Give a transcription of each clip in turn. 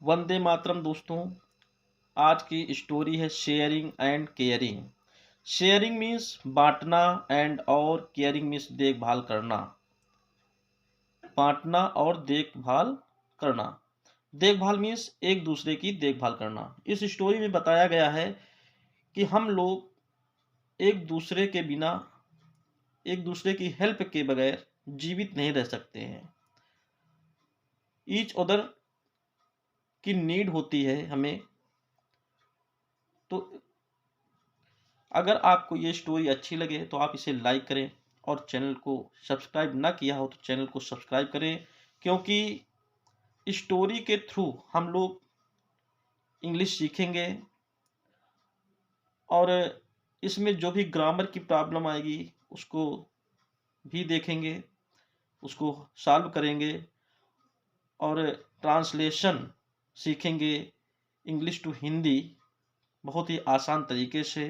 वंदे मातरम दोस्तों। आज की स्टोरी है sharing and caring. Sharing means बांटना एंड और केयरिंग मीन्स देखभाल करना। बांटना और देखभाल करना। देखभाल मीन्स एक दूसरे की देखभाल करना। इस स्टोरी में बताया गया है कि हम लोग एक दूसरे के बिना, एक दूसरे की हेल्प के बगैर जीवित नहीं रह सकते हैं। ईच अदर की नीड होती है हमें। तो अगर आपको ये स्टोरी अच्छी लगे तो आप इसे लाइक करें और चैनल को सब्सक्राइब ना किया हो तो चैनल को सब्सक्राइब करें, क्योंकि स्टोरी के थ्रू हम लोग इंग्लिश सीखेंगे और इसमें जो भी ग्रामर की प्रॉब्लम आएगी उसको भी देखेंगे, उसको सॉल्व करेंगे और ट्रांसलेशन सीखेंगे इंग्लिश टू हिंदी बहुत ही आसान तरीके से।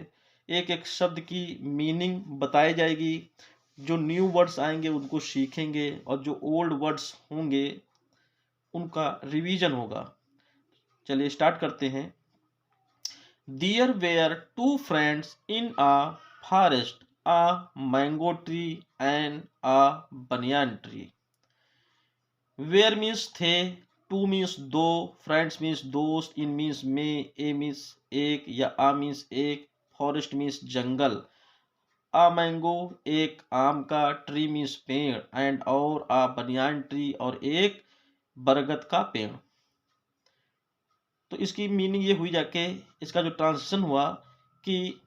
एक एक शब्द की मीनिंग बताई जाएगी। जो न्यू वर्ड्स आएंगे उनको सीखेंगे और जो ओल्ड वर्ड्स होंगे उनका रिवीजन होगा। चलिए स्टार्ट करते हैं। There were two friends in a forest, a mango tree and a banyan tree. Where means थे, टू मीन्स दो, फ्रेंड्स मीन्स दोस्त, इन मीन्स में, ए मीन्स एक या आ मीन्स एक, फॉरेस्ट मीन्स जंगल, आ मैंगो एक आम का, ट्री मीन्स पेड़ एंड और आ बनियान ट्री और एक बरगद का पेड़। तो इसकी मीनिंग ये हुई जाके, इसका जो ट्रांसलेशन हुआ कि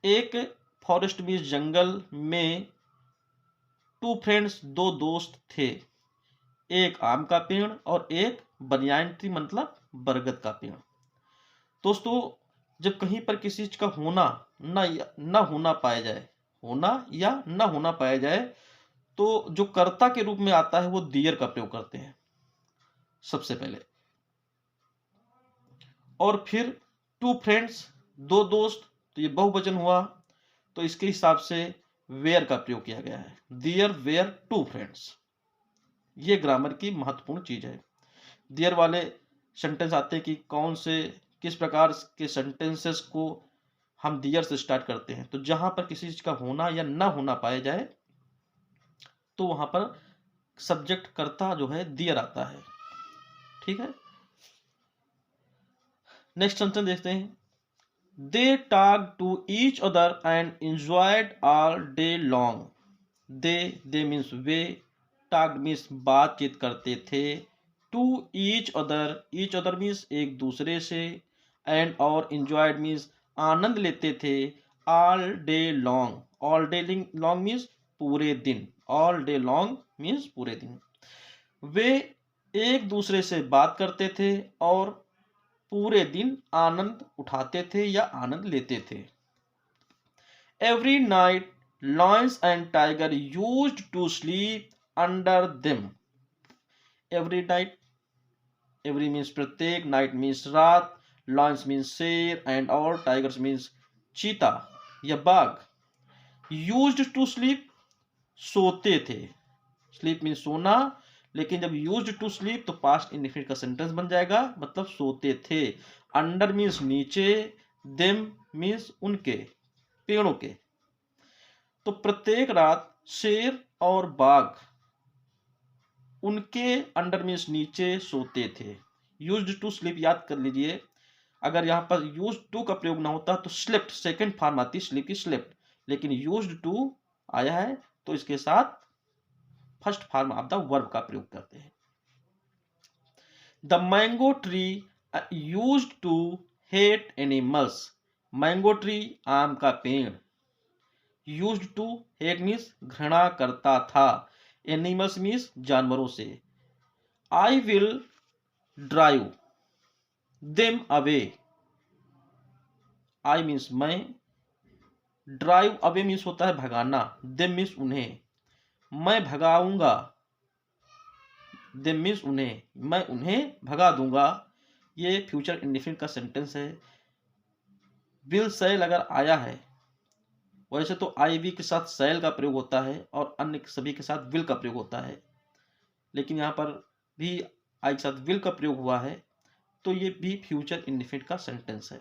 एक फॉरेस्ट मीन्स जंगल में टू फ्रेंड्स दो दोस्त थे, एक आम का पेड़ और एक बनियान ट्री मतलब बरगद का पेड़। दोस्तों, जब कहीं पर किसी चीज का होना ना होना पाया जाए, होना या ना होना पाया जाए, तो जो कर्ता के रूप में आता है वो दियर का प्रयोग करते हैं सबसे पहले। और फिर टू फ्रेंड्स दो दोस्त, तो ये बहुवचन हुआ, तो इसके हिसाब से वेयर का प्रयोग किया गया है। There were two friends. ये ग्रामर की महत्वपूर्ण चीज है। देयर वाले सेंटेंस आते हैं कि कौन से किस प्रकार के सेंटेंसेस को हम देयर से स्टार्ट करते हैं। तो जहां पर किसी चीज का होना या ना होना पाया जाए तो वहां पर सब्जेक्ट कर्ता जो है देयर आता है। ठीक है, नेक्स्ट सेंटेंस देखते हैं। They talked to each other and enjoyed all day long. They means way, talked means बातचीत करते थे, to each other means एक दूसरे से, and और enjoyed means आनंद लेते थे, all day long means पूरे दिन, all day long means पूरे दिन। वे एक दूसरे से बात करते थे और पूरे दिन आनंद उठाते थे या आनंद लेते थे। Every night lions and tiger used to sleep under them. Every night, every means प्रत्येक, नाइट मीन्स रात, लायंस मीन्स शेर एंड और टाइगर्स मीन्स चीता या बाघ। यूज्ड टू स्लीप सोते थे, स्लीप मीन्स सोना, लेकिन जब यूज्ड टू स्लीप तो पास्ट इंडेफिनिट का सेंटेंस बन जाएगा, मतलब सोते थे। अंडर मीन्स नीचे, देम मीन्स उनके, पेड़ों के। तो प्रत्येक रात शेर और बाघ उनके अंडर मीन्स नीचे सोते थे। यूज्ड टू स्लीप याद कर लीजिए। अगर यहां पर यूज्ड टू का प्रयोग ना होता तो स्लेप्ट सेकंड फॉर्म आती स्लीप की, स्लेप्ट, लेकिन यूज्ड टू आया है तो इसके साथ first form of the verb का प्रयोग करते हैं। The mango tree used to hate animals. Mango tree आम का पेड़, यूज्ड टू हेट मीन्स घृणा करता था, एनिमल्स मीन्स जानवरों से। I will drive them away. I means मैं, ड्राइव अवे मीन्स होता है भगाना, देम मीन्स उन्हें, मैं भगाऊंगा, देम मीन्स उन्हें, मैं उन्हें भगा दूंगा। ये फ्यूचर इंडेफिनिट का सेंटेंस है। विल सेल अगर आया है, वैसे तो आई वी के साथ सेल का प्रयोग होता है और अन्य सभी के साथ विल का प्रयोग होता है, लेकिन यहाँ पर भी आई के साथ विल का प्रयोग हुआ है तो ये भी फ्यूचर इंडेफिनिट का सेंटेंस है।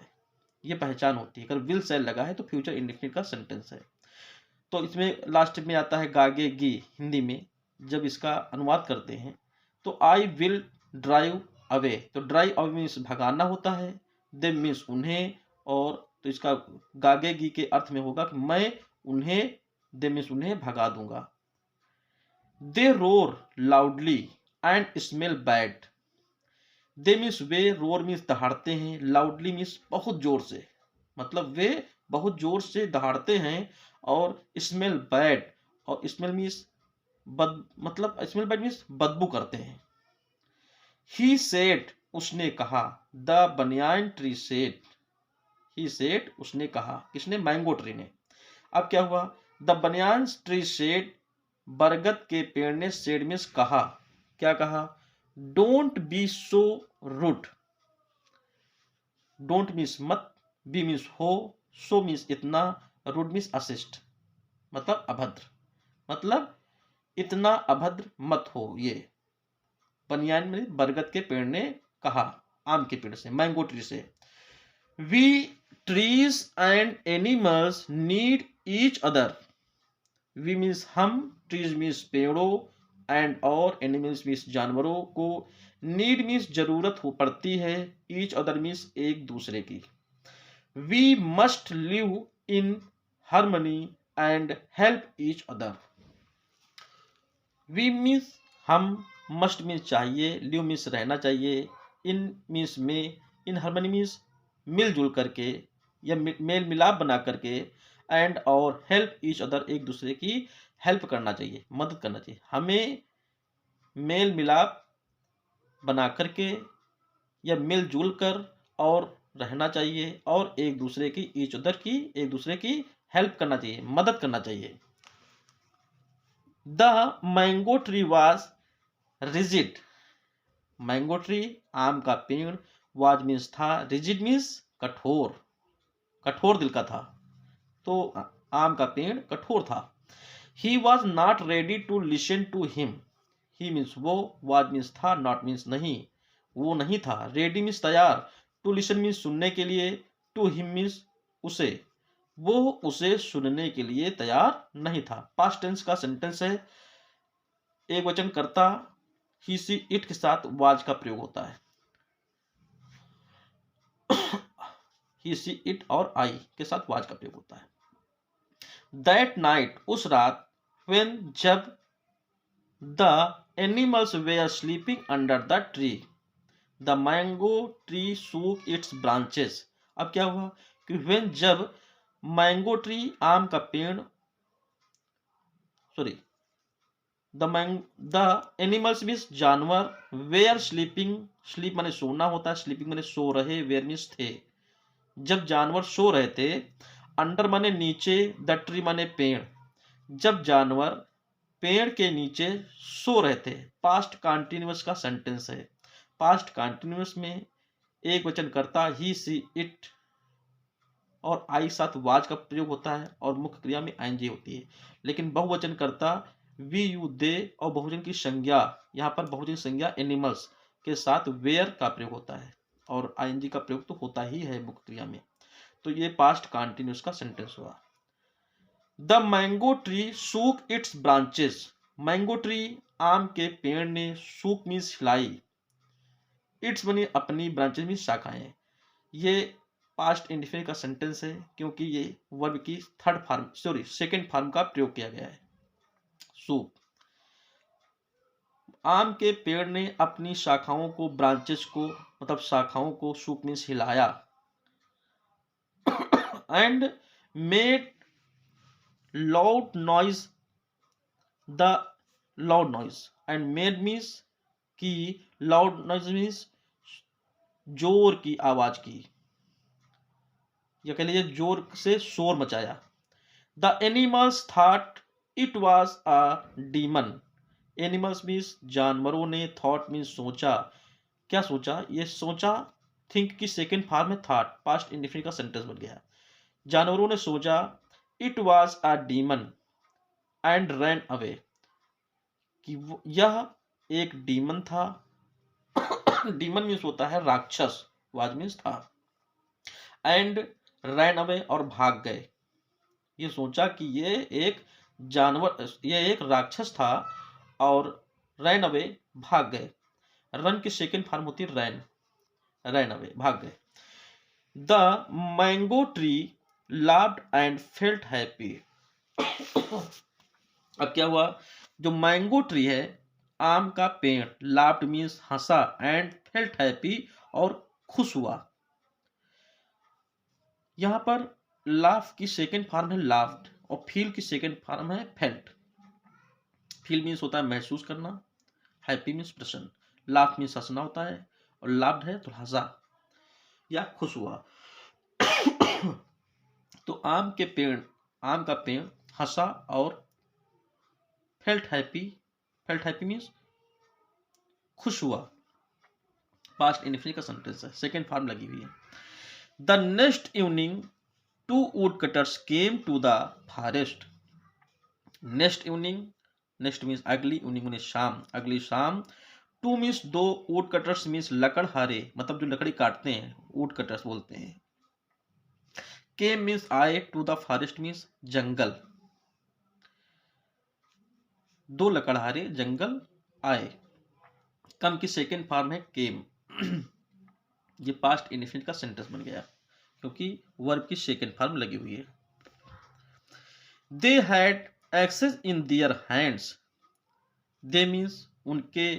ये पहचान होती है, अगर विल सेल लगा है तो फ्यूचर इंडेफिनिट का सेंटेंस है। तो इसमें लास्ट में आता है गागेगी हिंदी में, जब इसका अनुवाद करते हैं तो आई विल ड्राइव अवे, तो ड्राइव अवे मीन्स भगाना होता है, दे मीन्स उन्हें, और तो इसका गागेगी के अर्थ में होगा कि मैं उन्हें, दे मीन्स उन्हें भगा दूंगा। They roar loudly and smell bad, they means वे, रोर मीन्स दहाड़ते हैं, लाउडली मीन्स बहुत जोर से, मतलब वे बहुत जोर से दहाड़ते हैं, और स्मेल बैड, और स्मेल मीन्स मतलब स्मेल बैड मीन्स बदबू करते हैं। ही सेड, उसने कहा, the banyan tree said, he said उसने कहा, किसने, मैंगो ट्री ने। अब क्या हुआ, द बनियान ट्री सेड, बरगद के पेड़ ने, सेड मीन्स कहा, क्या कहा, don't be so rude, don't means मत, बी मीन्स हो, सो मीन्स इतना, रूड मीन्स अशिष्ट, मतलब अभद्र, मतलब इतना अभद्र मत हो। ये बनियान में बरगद के पेड़ ने कहा, आम के पेड़ से, मैंगो ट्री से। We trees and animals need each other, we means हम, ट्रीज मीन्स पेड़ों, एंड और एनिमल्स मीन्स जानवरों को, नीड मीन्स जरूरत हो पड़ती है, ईच अदर मीन्स एक दूसरे की। We must live in harmony and help each other, we means हम, मस्ट मीन्स चाहिए, लिव मीन्स रहना चाहिए, इन मीन्स में, इन हार्मनी मीन्स मिलजुल करके या मेल मिलाप बना करके, एंड और हेल्प ईच अदर, एक दूसरे की हेल्प करना चाहिए, मदद करना चाहिए। हमें मेल मिलाप बना करके या मिलजुल कर और रहना चाहिए, और एक दूसरे की, ईच अदर की, एक दूसरे की हेल्प करना चाहिए, मदद करना चाहिए। The mango tree was rigid, mango tree आम का पेड़, वाज मीन्स था, रिजिड मीन्स कठोर, कठोर दिल का था, तो आम का पेड़ कठोर था। He was not ready to listen to him, he means वो, वाज मीन्स था, नॉट मीन्स नहीं, वो नहीं था, रेडी मीन्स तैयार, टू लिसन मीन्स सुनने के लिए, टू हिम मीन्स उसे, वो उसे सुनने के लिए तैयार नहीं था। पास्ट टेंस का सेंटेंस है, एक वचन कर्ता ही सी इट के साथ वाज का प्रयोग होता है, ही सी इट और आई के साथ वाज का प्रयोग होता है। दैट नाइट, उस रात, व्हेन जब, the animals were sleeping under the tree, the mango tree shook its branches. अब क्या हुआ कि व्हेन जब, मैंगो ट्री आम का पेड़, सॉरी, द एनिमल्स मीन्स जानवर, वेयर स्लीपिंग, स्लीप माने सोना होता है, स्लीपिंग माने सो रहे, वेयर मीन्स थे, जब जानवर सो रहे थे, अंडर माने नीचे, द ट्री माने पेड़, जब जानवर पेड़ के नीचे सो रहे थे। पास्ट कंटिन्यूअस का सेंटेंस है, पास्ट कंटिन्यूअस में एक वचन करता ही सी इट और आई साथ वाज का प्रयोग होता है, और मुख्य क्रिया में आईएनजी होती है। लेकिन बहुवचन करता वी यू दे, और बहुवचन की संज्ञा, यहाँ पर बहुवचन संज्ञा एनिमल्स के साथ वेयर का प्रयोग होता है, और आईएनजी का प्रयोग तो होता ही है मुख्य क्रिया में। तो ये पास्ट कंटिन्यूअस का सेंटेंस हुआ। The mango tree shook its branches, mango tree आम के पेड़ ने, सूक मीन्स हिलाई, इट्स बनी अपनी, ब्रांचेस मीन्स शाखाएं। ये पास्ट इंडिफिनिट का सेंटेंस है, क्योंकि ये वर्ब की third form, sorry second form का प्रयोग किया गया है, सूक। आम के पेड़ ने अपनी शाखाओं को, ब्रांचेस को मतलब शाखाओं को, सूक मीन्स हिलाया, and made loud noise, the loud noise, and made means की, loud noise means जोर की आवाज की, या कह लीजिए जोर से शोर मचाया। The animals thought it was a demon, animals means जानवरों ने, थॉट मीन्स सोचा, क्या सोचा, ये सोचा, थिंक की सेकेंड फॉर्म में थॉट, पास्ट इंडिफिनिट का सेंटेंस बन गया। जानवरों ने सोचा, it was a demon and ran away, कि यह एक डीमन था डीमन मीन्स होता है राक्षस, वाज मीन्स था, एंड रैन अवे और भाग गए। ये सोचा कि ये एक जानवर, ये एक राक्षस था और रैन अवे भाग गए। रन की सेकेंड फॉर्म होती है रैन, रैन अवे भाग गए। The mango tree laughed and felt happy. अब क्या हुआ, जो मैंगो ट्री है, आम का पेड़, laughed means Hansa, and felt happy और खुश हुआ। यहां पर लाफ की सेकेंड फॉर्म है लाफ्ड और फील की सेकेंड फॉर्म है फेल्ट। फील मीन्स होता है महसूस करना, हैप्पी मीन्स प्रसन्न, लाफ मीन्स हंसना होता है, और लाफ्ड है तो हंसा या खुश हुआ। तो आम का पेड़ हंसा और फेल्ट हैप्पी मीन्स खुश हुआ। पास्ट इनफिनिट का सेंटेंस है, सेकेंड फॉर्म लगी हुई है। The next evening two woodcutters came to the forest. Next evening, next means अगली, इवनिंग मीन्स शाम, अगली शाम। टू मीन्स दो, वुड कटर्स मीन्स लकड़हारे, मतलब जो लकड़ी काटते हैं, वुड कटर्स बोलते हैं। केम मीन्स आए, टू द फॉरेस्ट मीन्स जंगल, दो लकड़हारे जंगल आए। कम की सेकेंड फॉर्म है केम। ये पास्ट इनफिनिट का सेंटेंस बन गया क्योंकि वर्ब की सेकेंड फॉर्म लगी हुई है। They had axes in their hands. They means उनके,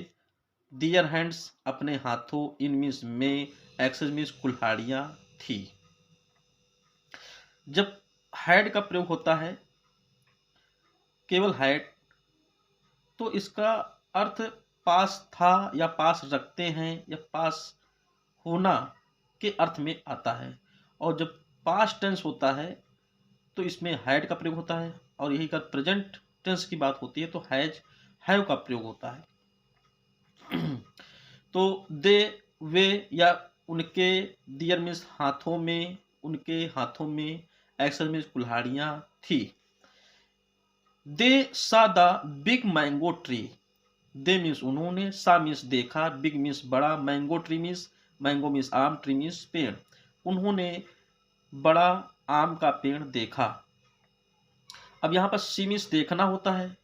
दियर हैंड्स अपने हाथों, इन मीन्स में, एक्सेस मीन्स कुल्हाड़ियां थी। जब हैड का प्रयोग होता है केवल हैड, तो इसका अर्थ पास था या पास रखते हैं या पास होना के अर्थ में आता है। और जब पास्ट टेंस होता है तो इसमें हैड का प्रयोग होता है, और यही अगर प्रेजेंट टेंस की बात होती है तो हैव का प्रयोग होता है। तो दे, वे या उनके, दियर मीन्स हाथों में, उनके हाथों में, एक्सेस मीन्स कुल्हाड़ियां थी। दे सा the big mango tree. They means उन्होंने, सा मीन्स देखा, बिग मीन्स बड़ा, mango tree means, mango means आम, ट्री मीन्स पेड़। उन्होंने बड़ा आम का पेड़ देखा। अब यहाँ पर सी मीन्स देखना होता है,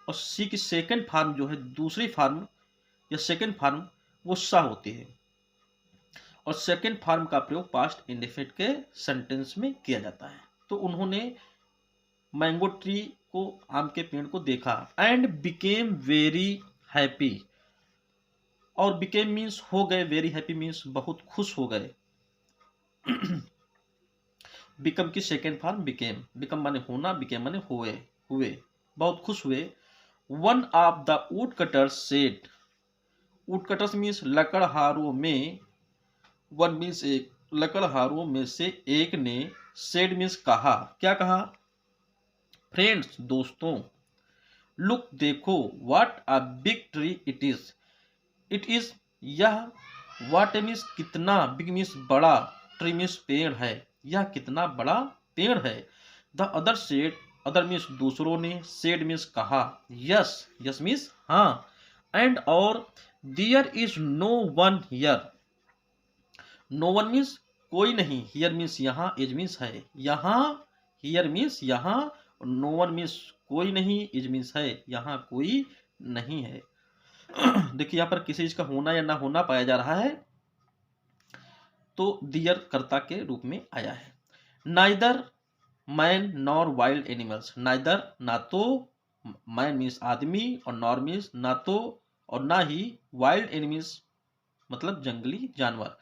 और सी की सेकंड फॉर्म जो है, दूसरी फॉर्म या सेकंड फॉर्म, वो सा होती है, और सेकंड फॉर्म का प्रयोग पास्ट इंडेफिनिट के सेंटेंस में किया जाता है। तो उन्होंने मैंगो ट्री को, आम के पेड़ को देखा, एंड बिकेम वेरी हैप्पी। और बिकेम मीन्स हो गए, वेरी हैप्पी मीन्स बहुत खुश हो गए। बिकम की सेकेंड फॉर्म बिकेम, बिकम माने होना, बिकेम माने हुए, बहुत खुश हुए। One of the wood cutters said. Wood cutters means लकड़हारों में, वन मीन्स एक, लकड़हारों में से एक ने, सेड मीन्स कहा, क्या कहा, फ्रेंड्स दोस्तों, लुक देखो, what a big tree it is. It is यह, व्हाट मीन्स कितना, बिग मीन्स बड़ा, ट्री मीन्स पेड़ है, यह कितना बड़ा पेड़ है। The other said, other means दूसरों ने, सेड मीन्स कहा, यस, यस मीन्स हाँ, एंड और, there is no one here. No one means कोई नहीं, हियर मीन्स यहाँ, इज मीन्स है, यहाँ, हियर मीन्स यहाँ, नो वन मीन्स कोई नहीं, इज मीन्स है, यहाँ कोई नहीं है। देखिए यहाँ पर किसी चीज का होना या ना होना पाया जा रहा है, तो दियर कर्ता के रूप में आया है। Neither man nor wild animals. Neither ना तो, मैन मीन्स आदमी, और नॉर मीन्स ना तो, और ना ही, वाइल्ड एनिमल्स मतलब जंगली जानवर,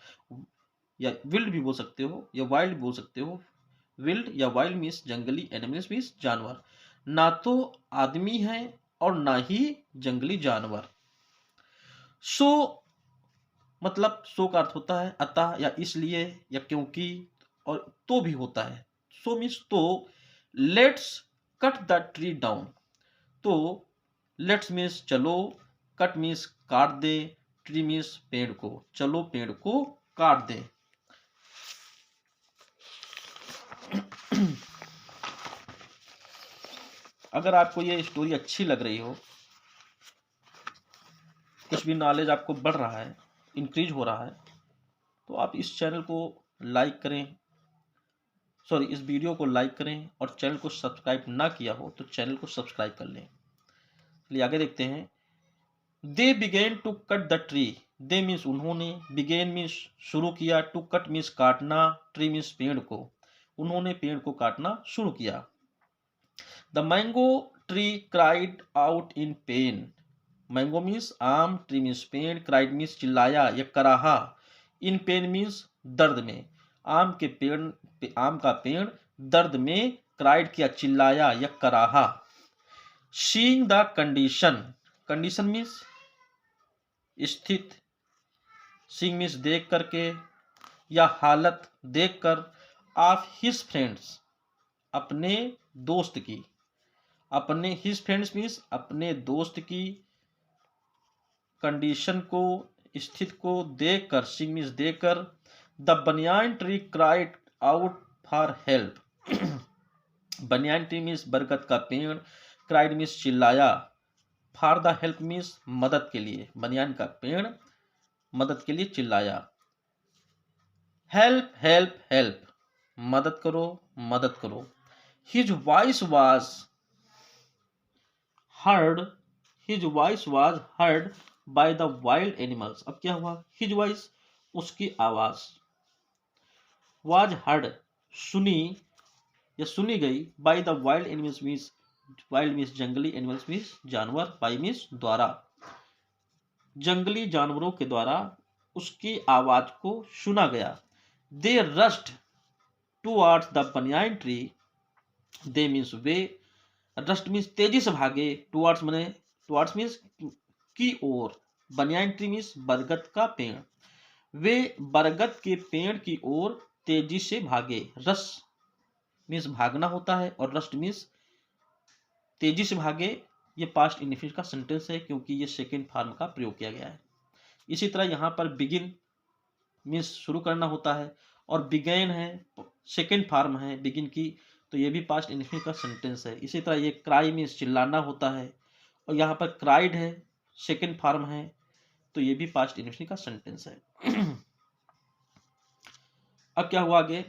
या विल्ड भी बोल सकते हो या वाइल्ड भी बोल सकते हो। विल्ड या वाइल्ड मीन्स जंगली, एनिमल्स मीन्स जानवर। ना तो आदमी है और ना ही जंगली जानवर। सो मतलब सो का अर्थ होता है अतः या इसलिए या क्योंकि, और तो भी होता है। सो मीन्स तो, let's cut the tree down. तो लेट्स मीन्स चलो, कट मीन्स काट दे, ट्री मीन्स पेड़ को, चलो पेड़ को काट दे। अगर आपको ये स्टोरी अच्छी लग रही हो, कुछ भी नॉलेज आपको बढ़ रहा है, इंक्रीज हो रहा है, तो आप इस चैनल को लाइक करें, सॉरी इस वीडियो को लाइक करें, और चैनल को सब्सक्राइब ना किया हो तो चैनल को सब्सक्राइब कर लें। चलिए आगे देखते हैं। They began to cut the tree, they means उन्होंने, बिगेन मीन्स शुरू किया, टू कट मीन्स काटना, ट्री मीन्स पेड़ को, उन्होंने पेड़ को काटना शुरू किया। The mango tree cried out in pain, mango means आम, ट्री मीन्स पेड़, क्राइड मीन्स चिल्लाया या कराहा, इन पेन मीन्स दर्द में, आम का पेड़ दर्द में क्राइड किया, चिल्लाया या कराहा। Seeing the condition, condition means स्थित, सीइंग मीन्स देख करके या हालत देख कर, ऑफ हिज फ्रेंड्स अपने दोस्त की, अपने हिज फ्रेंड्स मीन्स अपने दोस्त की, कंडीशन को, स्थिति को देख कर, सीइंग मीन्स देख कर। The banyan tree cried out for help, banyan tree means बरगद का पेड़, क्राइड मीन्स चिल्लाया, फॉर द हेल्प मीन्स मदद के लिए, बनियान का पेड़ मदद के लिए चिल्लाया। हेल्प हेल्प हेल्प, मदद करो मदद करो। His voice was heard, his voice was heard by the wild animals, अब क्या हुआ, हिज वॉइस उसकी आवाज, वाज हर्ड सुनी या सुनी गई, by the wild animals means, wild means जंगली, एनिमल्स मीन्स जानवर, बाय मीन्स द्वारा, जंगली जानवरों के द्वारा उसकी आवाज को सुना गया। They rushed towards the banyan tree, they means वे, रस्ट मीन्स तेजी से भागे, टुवर्ड्स माने, टुवर्ड्स मीन्स की ओर, बनियान ट्री मीन्स बरगद का पेड़, वे बरगद के पेड़ की ओर तेजी से भागे। रस मीन्स भागना होता है और रस्ट मीन्स तेजी से भागे, ये पास्ट इंडेफिनिट का सेंटेंस है क्योंकि ये सेकेंड फॉर्म का प्रयोग किया गया है। इसी तरह यहाँ पर बिगिन मीन्स शुरू करना होता है, और बिगेन है सेकेंड फॉर्म है बिगिन की, तो ये भी पास्ट इंडेफिनिट का सेंटेंस है। इसी तरह ये क्राई मीन्स चिल्लाना होता है, और यहाँ पर क्राइड है सेकेंड फॉर्म है, तो ये भी पास्ट इंडेफिनिट का सेंटेंस है। अब क्या हुआ आगे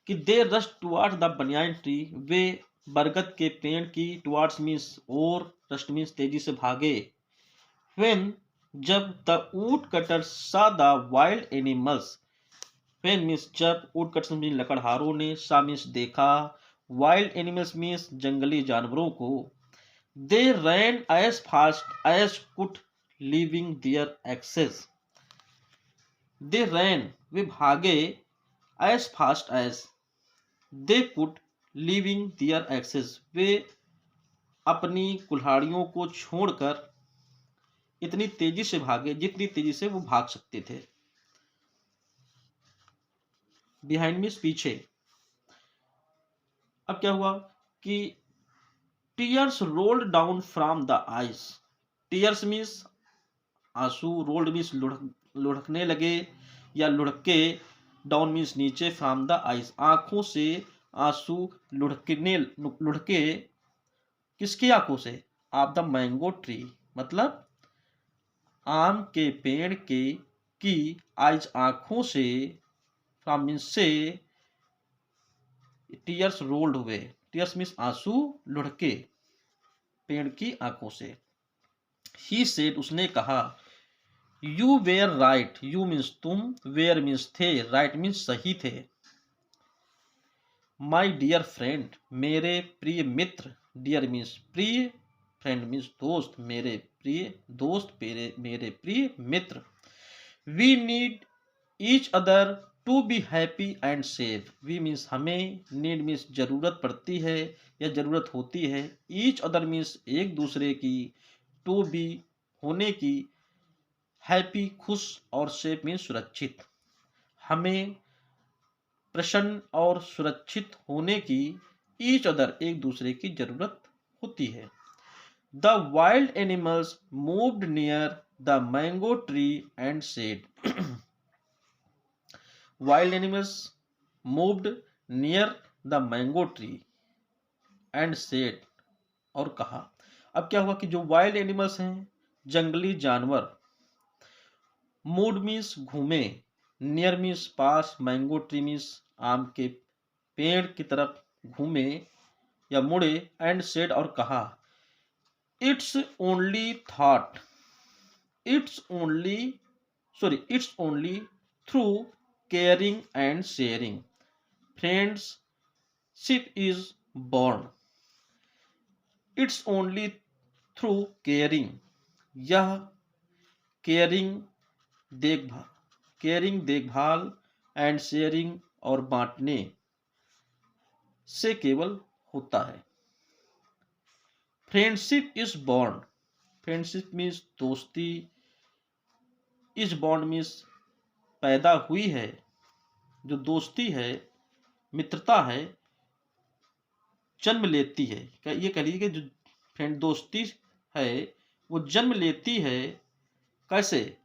कि they rush towards the banyan tree, वे बरगद के पेड़ की, टुवर्ड्स मीन्स और, रस्ट मीन्स तेजी से भागे। व्हेन जब the wood cutter saw the wild animals, when means जब, वुड कटर्स मीन्स लकड़हारों ने, सा मीन्स देखा, वाइल्ड एनिमल्स मीन्स जंगली जानवरों को। They ran as fast as could leaving their axes, they ran वे भागे, as fast as they could leaving their axes वे अपनी कुल्हाड़ियों को छोड़कर इतनी तेजी से भागे जितनी तेजी से वो भाग सकते थे। बिहाइंड मीन्स पीछे। अब क्या हुआ कि tears rolled down from the eyes, tears means आंसू, रोल्ड मीन्स लुढ़कने लगे या लुढ़के, डाउन मीन्स नीचे, फ्रॉम द आइज आंखों से आंसू लुढ़के, किसकी आंखों से, ऑफ द मैंगो ट्री, मतलब आम के पेड़ के, की, आइज आंखों से, फ्रॉम मीन्स से, टीयर्स रोल्ड हुए, टीयर्स मीन्स आंसू लुढ़के पेड़ की आंखों से। ही सेड उसने कहा, you were right, you means तुम, वेयर मीन्स थे, राइट मीन्स सही थे। माई डियर फ्रेंड मेरे प्रिय मित्र, डियर मीन्स प्रिय, फ्रेंड मीन्स दोस्त, मेरे प्रिय दोस्त, मेरे प्रिय मित्र। We need each other to be happy and safe, we means हमें, नीड मीन्स जरूरत पड़ती है या जरूरत होती है, ईच अदर मीन्स एक दूसरे की, टू बी होने की, हैप्पी खुश, और सेफ मीन्स सुरक्षित, हमें प्रसन्न और सुरक्षित होने की, ईच अदर एक दूसरे की जरूरत होती है। The wild animals moved near the mango tree and said, wild animals moved near the mango tree and said, और कहा। अब क्या हुआ कि जो वाइल्ड एनिमल्स हैं, जंगली जानवर, मूड मीन्स घूमे, नियर मीन्स पास, मैंगो ट्री मीन्स आम के पेड़ की तरफ घूमे या मुड़े, एंड सेड और कहा, it's only thought, it's only it's only through caring and sharing friendship is born, it's only through caring, यह केयरिंग देखभाल एंड शेयरिंग और बांटने से केवल होता है। Friendship is bond, friendship means दोस्ती, इज बॉन्ड मीन्स पैदा हुई है, जो दोस्ती है, मित्रता है, जन्म लेती है। ये कह लीजिए कि जो फ्रेंड दोस्ती है वो जन्म लेती है, कैसे?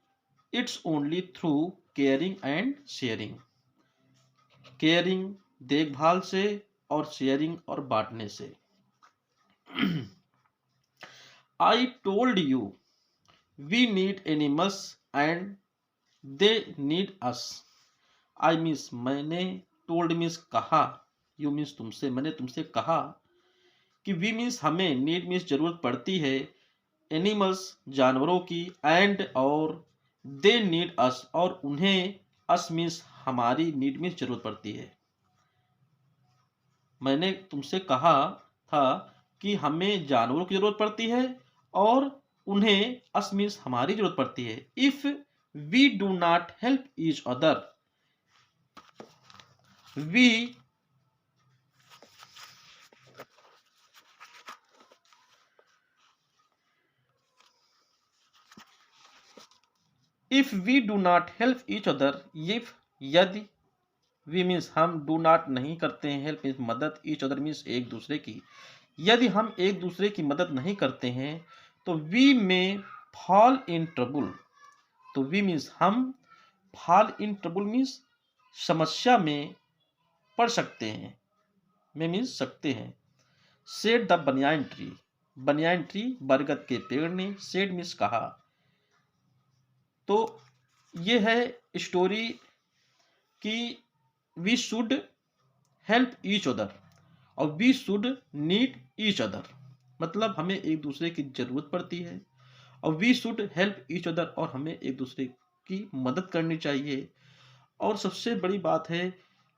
It's only through caring and sharing, caring देखभाल से और शेयरिंग और बांटने से। I told you we need animals and they need us. I means मैंने, टोल्ड मीन्स कहा, यू मीन्स तुमसे, मैंने तुमसे कहा कि वी मीन्स हमें, नीड मीन्स जरूरत पड़ती है, एनिमल्स जानवरों की, एंड और दे नीड अस और उन्हें, अस मीन्स हमारी, नीड मीन्स जरूरत पड़ती है। मैंने तुमसे कहा था कि हमें जानवरों की जरूरत पड़ती है और उन्हें, अस मीन्स हमारी जरूरत पड़ती है। If we do not help each other, we if we do not help each other, if यदि, वी मीन्स हम, डू नॉट नहीं करते हैं, हेल्प मीन्स मदद, ईच अदर मीन्स एक दूसरे की, यदि हम एक दूसरे की मदद नहीं करते हैं तो वी में फॉल इन ट्रबल, तो वी मीन्स हम, फॉल इन ट्रबल मीन्स समस्या में पड़ सकते हैं, में मीन्स सकते हैं। Said the banyan tree, banyan tree बरगद के पेड़ ने, सेड मीन्स कहा। तो ये है स्टोरी कि we should help each other और we should need each other, मतलब हमें एक दूसरे की जरूरत पड़ती है, और we should help each other और हमें एक दूसरे की मदद करनी चाहिए। और सबसे बड़ी बात है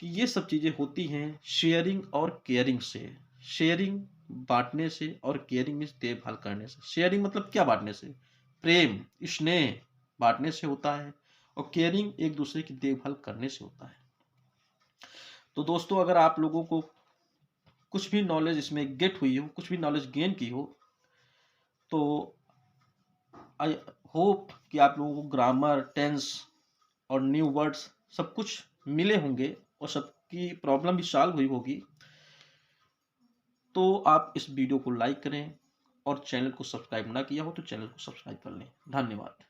कि ये सब चीज़ें होती हैं शेयरिंग और केयरिंग से, शेयरिंग बांटने से और केयरिंग मीन्स देखभाल करने से। शेयरिंग मतलब क्या? बांटने से, प्रेम स्नेह बांटने से होता है, और केयरिंग एक दूसरे की देखभाल करने से होता है। तो दोस्तों, अगर आप लोगों को कुछ भी नॉलेज इसमें गेट हुई हो, कुछ भी नॉलेज गेन की हो, तो आई होप कि आप लोगों को ग्रामर, टेंस और न्यू वर्ड्स सब कुछ मिले होंगे और सबकी प्रॉब्लम भी सॉल्व हुई होगी। तो आप इस वीडियो को लाइक करें और चैनल को सब्सक्राइब ना किया हो तो चैनल को सब्सक्राइब कर लें। धन्यवाद।